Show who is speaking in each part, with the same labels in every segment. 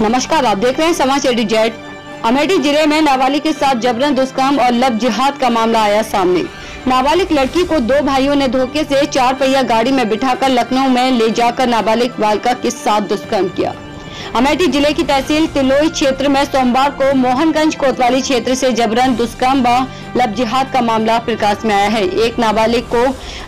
Speaker 1: नमस्कार, आप देख रहे हैं समाचार जेड। अमेठी जिले में नाबालिग के साथ जबरन दुष्कर्म और लव जिहाद का मामला आया सामने। नाबालिग लड़की को दो भाइयों ने धोखे से 4 पहिया गाड़ी में बिठाकर लखनऊ में ले जाकर नाबालिग बालिका के साथ दुष्कर्म किया। अमेठी जिले की तहसील तिलोई क्षेत्र में सोमवार को मोहनगंज कोतवाली क्षेत्र से जबरन दुष्कर्म व लव जिहाद का मामला प्रकाश में आया है। एक नाबालिग को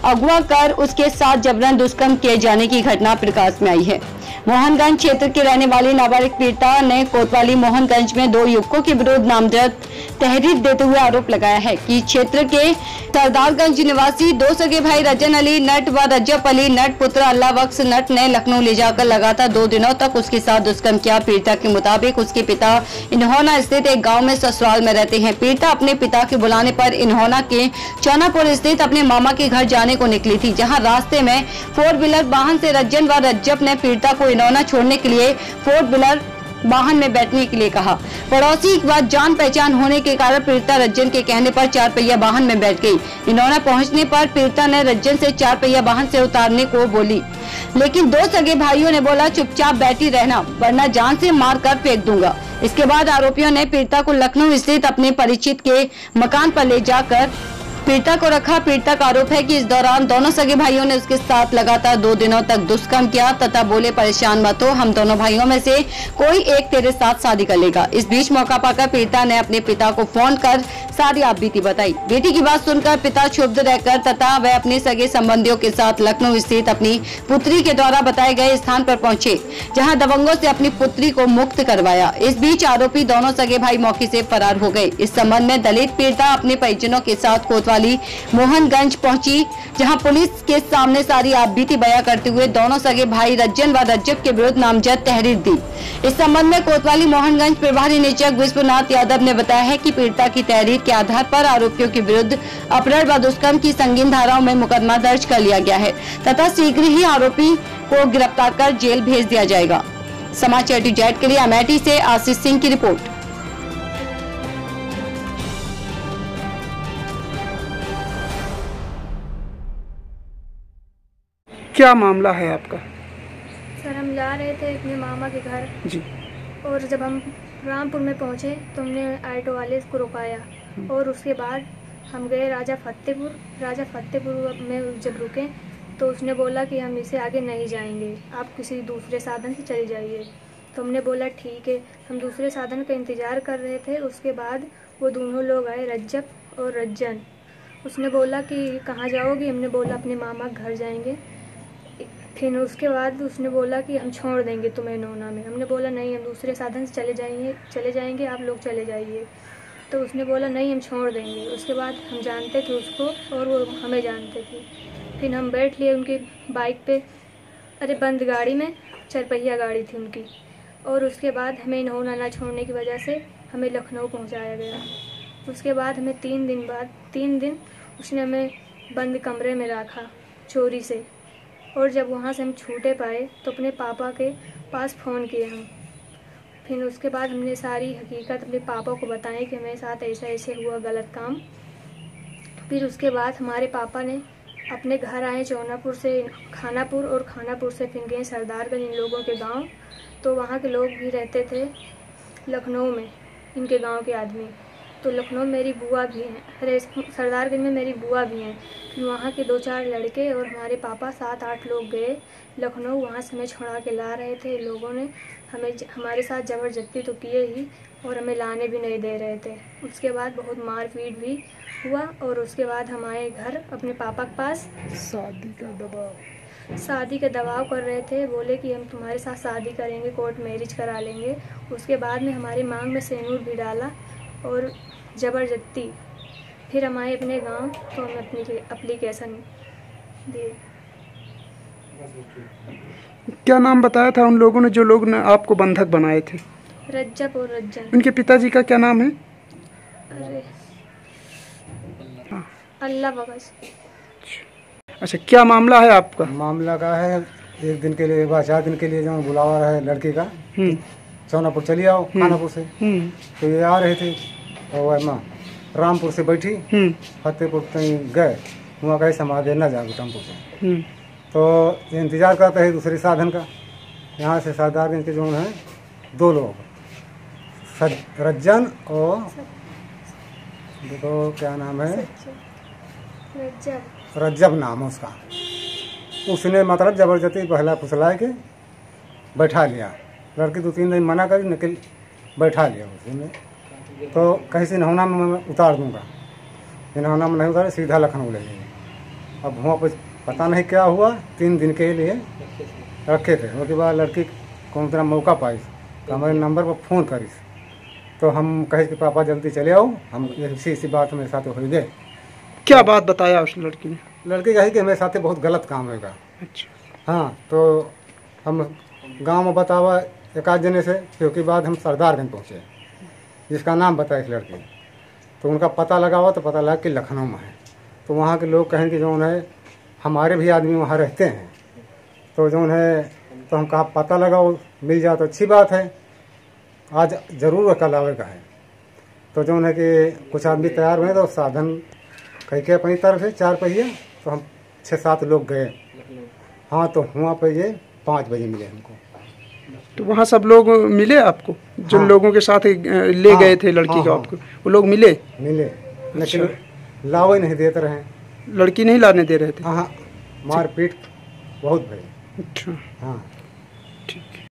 Speaker 1: अगवा कर उसके साथ जबरन दुष्कर्म किए जाने की घटना प्रकाश में आई है। मोहनगंज क्षेत्र की रहने वाली नाबालिग पीड़िता ने कोतवाली मोहनगंज में 2 युवकों के विरुद्ध नामजद तहरीर देते हुए आरोप लगाया है कि क्षेत्र के सरदारगंज निवासी 2 सगे भाई रजन अली नट व रजब अली नट पुत्र अल्लाह बख्श नट ने लखनऊ ले जाकर लगातार 2 दिनों तक उसके साथ दुष्कर्म किया। पीड़िता के मुताबिक उसके पिता इन्होना स्थित एक गाँव में ससुराल में रहते हैं। पीड़िता अपने पिता के बुलाने पर इन्होना के चौनापुर स्थित अपने मामा के घर जाने को निकली थी, जहाँ रास्ते में 4 व्हीलर वाहन से रजन व रजब ने पीड़िता को इन्होना छोड़ने के लिए 4 व्हीलर वाहन में बैठने के लिए कहा। पड़ोसी के बाद जान पहचान होने के कारण पीड़िता रज्जन के कहने पर 4 पहिया वाहन में बैठ गई। इन्होंने पहुंचने पर पीड़िता ने रज्जन से 4 पहिया वाहन से उतारने को बोली, लेकिन 2 सगे भाइयों ने बोला चुपचाप बैठी रहना वरना जान से मार कर फेंक दूंगा। इसके बाद आरोपियों ने पीड़िता को लखनऊ स्थित अपने परिचित के मकान पर ले जाकर पीड़िता को रखा। पीड़िता का आरोप है कि इस दौरान दोनों सगे भाइयों ने उसके साथ लगातार 2 दिनों तक दुष्कर्म किया तथा बोले परेशान मत हो, हम दोनों भाइयों में से कोई एक तेरे साथ शादी कर लेगा। इस बीच मौका पाकर पीड़िता ने अपने पिता को फोन कर सारी आपबीती बताई। बेटी की बात सुनकर पिता क्षुब्ध रहकर तथा वह अपने सगे संबंधियों के साथ लखनऊ स्थित अपनी पुत्री के द्वारा बताए गए स्थान पर पहुंचे, जहां दबंगों से अपनी पुत्री को मुक्त करवाया। इस बीच आरोपी दोनों सगे भाई मौके से फरार हो गए। इस संबंध में दलित पीड़िता अपने परिजनों के साथ कोतवाली मोहनगंज पहुंची, जहां पुलिस के सामने सारी आपबीती बयां करते हुए दोनों सगे भाई रज्जन व रज्जब के विरुद्ध नामजद तहरीर दी। इस संबंध में कोतवाली मोहनगंज प्रभारी निरीक्षक विश्वनाथ यादव ने बताया है कि पीड़िता की तहरीर के आधार पर आरोपियों के विरुद्ध अपहरण व दुष्कर्म की संगीन धाराओं में मुकदमा दर्ज कर लिया गया है तथा शीघ्र ही आरोपी को गिरफ्तार कर जेल भेज दिया जाएगा। समाचार जेड के लिए अमेठी से आशीष सिंह की रिपोर्ट।
Speaker 2: क्या मामला है आपका?
Speaker 3: सर, हम जा रहे थे अपने मामा के घर
Speaker 2: जी,
Speaker 3: और जब हम रामपुर में पहुंचे तो हमने ऑटो वाले को रुकाया और उसके बाद हम गए राजा फतेहपुर में। जब रुके तो उसने बोला कि हम इससे आगे नहीं जाएंगे, आप किसी दूसरे साधन से चले जाइए। तो हमने बोला ठीक है। हम दूसरे साधन का इंतज़ार कर रहे थे। उसके बाद वो दोनों लोग आए, रज्जब और रज्जन। उसने बोला कि कहाँ जाओगे? हमने बोला अपने मामा के घर जाएंगे। फिर उसके बाद उसने बोला कि हम छोड़ देंगे तुम्हें नोना में। हमने बोला नहीं, हम दूसरे साधन से चले जाएंगे, आप लोग चले जाइए। तो उसने बोला नहीं, हम छोड़ देंगे। उसके बाद हम जानते थे उसको और वो हमें जानते थे। फिर हम बैठ लिए उनकी बाइक पे, अरे बंद गाड़ी में, 4 पहिया गाड़ी थी उनकी। और उसके बाद हमें नोना ना छोड़ने की वजह से हमें लखनऊ पहुँचाया गया। उसके बाद हमें 3 दिन उसने हमें बंद कमरे में रखा चोरी से। और जब वहाँ से हम छूटे पाए तो अपने पापा के पास फ़ोन किए हम। फिर उसके बाद हमने सारी हकीकत अपने पापा को बताई कि मेरे साथ ऐसा ऐसे हुआ गलत काम। फिर उसके बाद हमारे पापा ने अपने घर आए चौनापुर से खानापुर और खानापुर से फिर गए सरदारगंज इन लोगों के गांव। तो वहाँ के लोग भी रहते थे लखनऊ में, इनके गांव के आदमी। तो लखनऊ में मेरी बुआ भी हैं, अरे सरदारगंज में मेरी बुआ भी हैं। फिर वहाँ के 2-4 लड़के और हमारे पापा 7-8 लोग गए लखनऊ। वहाँ से हमें छुड़ा के ला रहे थे लोगों ने। हमारे साथ ज़बरदस्ती तो किए ही और हमें लाने भी नहीं दे रहे थे। उसके बाद बहुत मारपीट भी हुआ और उसके बाद हम आए घर अपने पापा के पास। शादी का दबाव कर रहे थे, बोले कि हम तुम्हारे साथ शादी करेंगे, कोर्ट मैरिज करा लेंगे। उसके बाद में हमारी मांग में सेनूर भी डाला और ज़बरदस्ती। फिर हम आए अपने गांव तो हमें अपनी एप्लीकेशन दिए।
Speaker 2: क्या नाम बताया था उन लोगों ने जो लोग ने आपको बंधक बनाए थे?
Speaker 3: रज्जब और रज्जन।
Speaker 2: उनके पिताजी का क्या नाम है?
Speaker 3: अरे अल्लाह बख्श।
Speaker 2: अच्छा, क्या मामला है आपका?
Speaker 4: मामला का है 1 दिन के लिए 4 दिन के लिए जो बुलावा रहा है लड़के का, चौनापुर चली आओ खानापुर से। तो ये आ रहे थे और माँ रामपुर से बैठी फतेहपुर कहीं गए, वहाँ कहीं समाधि न जाओ टेम्पो से। तो इंतज़ार करते हैं दूसरे साधन का। यहाँ से सरदारगंज के जो हैं 2 लोग, रज्जन और देखो क्या नाम है, रज्जब नाम है उसका। उसने मतलब ज़बरदस्ती पहला फुसला के बैठा लिया। लड़की 2-3 दिन मना करी, निकल बैठा लिया उसने। तो कहीं से नहौना में मैं उतार दूंगा, नहौना में नहीं उतारे, सीधा लखनऊ ले गए। अब वहाँ पर पता नहीं क्या हुआ, 3 दिन के लिए रखे थे। उसके बाद लड़की कौन सा मौका पाई तो हमारे नंबर पर फ़ोन करी। तो हम कहे कि पापा जल्दी चले आओ, हम इसी बात मेरे साथ हो गए।
Speaker 2: क्या बात बताया उस लड़की ने?
Speaker 4: लड़की कही कि मेरे साथ बहुत गलत काम होगा।
Speaker 2: अच्छा।
Speaker 4: हाँ, तो हम गांव में बतावा एक आध जने से, क्योंकि बाद हम सरदारगंज पहुँचे, जिसका नाम बताया इस लड़की। तो उनका पता लगा हुआ, तो पता लगा कि लखनऊ में है। तो वहाँ के लोग कहें कि जो है हमारे भी आदमी वहाँ रहते हैं, तो जो है तो हम कहा पता लगाओ, मिल जाए तो अच्छी बात है, आज ज़रूर कल आवेगा है। तो जो है कि कुछ आदमी तैयार हुए, तो साधन कह के अपनी तरफ से 4 पहिया, तो हम 6-7 लोग गए। हाँ, तो वहाँ पे ये 5 बजे मिले हमको।
Speaker 2: तो वहाँ सब लोग मिले आपको, जिन
Speaker 4: हाँ।
Speaker 2: लोगों के साथ ले गए थे लड़की को?
Speaker 4: हाँ।
Speaker 2: आपको वो लोग मिले?
Speaker 4: लेकिन लावे नहीं देते रहे,
Speaker 2: लड़की नहीं लाने दे रहे थे?
Speaker 4: हाँ, मारपीट बहुत भई।
Speaker 2: अच्छा,
Speaker 4: हाँ,
Speaker 2: ठीक है।